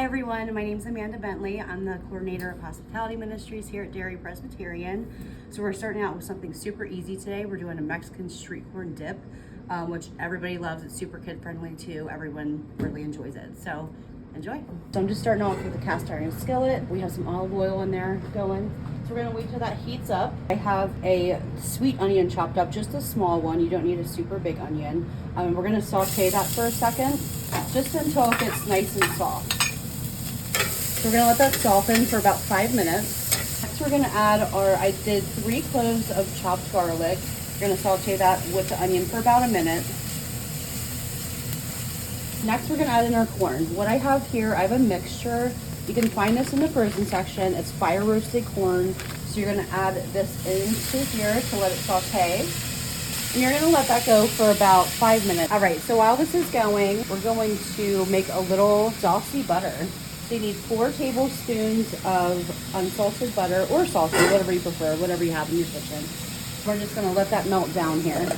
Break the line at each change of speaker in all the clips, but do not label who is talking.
everyone, my name is Amanda Bentley. I'm the Coordinator of Hospitality Ministries here at Derry Presbyterian. So we're starting out with something super easy today. We're doing a Mexican street corn dip, which everybody loves. It's super kid friendly too. Everyone really enjoys it. So enjoy. So I'm just starting off with a cast iron skillet. We have some olive oil in there going. So we're gonna wait till that heats up. I have a sweet onion chopped up, just a small one. You don't need a super big onion. We're gonna saute that for a second, just until it gets nice and soft. So we're gonna let that soften for about 5 minutes. Next we're gonna add I did 3 cloves of chopped garlic. We're gonna saute that with the onion for about a minute. Next we're gonna add in our corn. What I have here, I have a mixture. You can find this in the frozen section. It's fire roasted corn. So you're gonna add this into here to let it saute. And you're gonna let that go for about 5 minutes. All right, so while this is going, we're going to make a little saucy butter. So you need 4 tablespoons of unsalted butter or saucy, whatever you prefer, whatever you have in your kitchen. We're just gonna let that melt down here.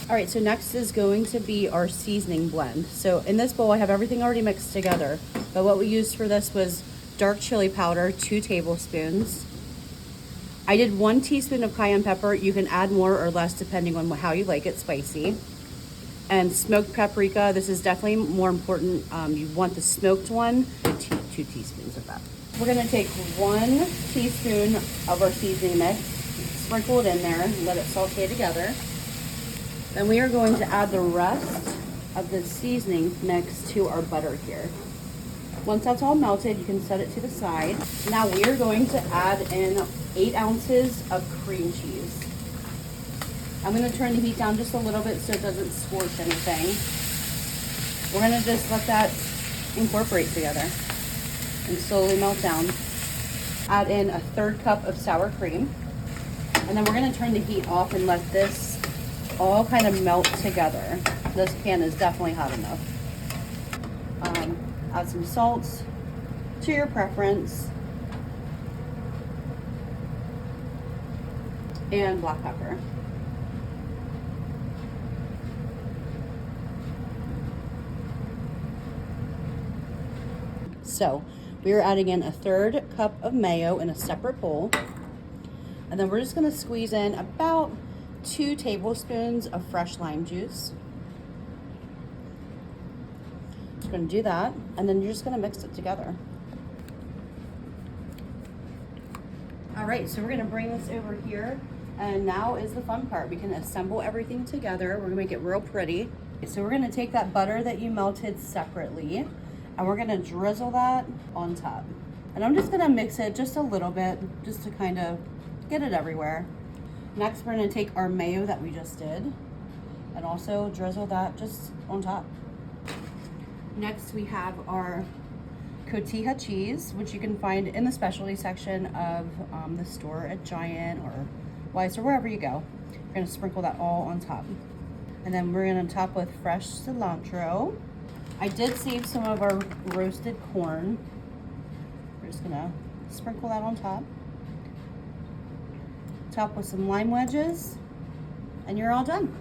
All right, so next is going to be our seasoning blend. So in this bowl, I have everything already mixed together. But what we used for this was dark chili powder, 2 tablespoons. I did 1 teaspoon of cayenne pepper. You can add more or less depending on how you like it spicy. And smoked paprika. This is definitely more important. You want the smoked one. 2 teaspoons of that. We're gonna take 1 teaspoon of our seasoning mix, sprinkle it in there, and let it saute together. Then we are going to add the rest of the seasoning mix to our butter here. Once that's all melted, you can set it to the side. Now we are going to add in 8 ounces of cream cheese. I'm going to turn the heat down just a little bit so it doesn't scorch anything. We're going to just let that incorporate together and slowly melt down. Add in a 1/3 cup of sour cream. And then we're going to turn the heat off and let this all kind of melt together. This pan is definitely hot enough. Add some salt to your preference and black pepper. So we are adding in a 1/3 cup of mayo in a separate bowl, and then we're just going to squeeze in about 2 tablespoons of fresh lime juice. Just going to do that, and then you're just going to mix it together. All right, so we're going to bring this over here, and now is the fun part. We can assemble everything together. We're going to make it real pretty. So we're going to take that butter that you melted separately, and we're going to drizzle that on top. And I'm just going to mix it just a little bit, just to kind of get it everywhere. Next, we're going to take our mayo that we just did and also drizzle that just on top. Next, we have our Cotija cheese, which you can find in the specialty section of the store at Giant or Weis or wherever you go. We're going to sprinkle that all on top. And then we're going to top with fresh cilantro. I did save some of our roasted corn. We're just going to sprinkle that on top. Top with some lime wedges, and you're all done.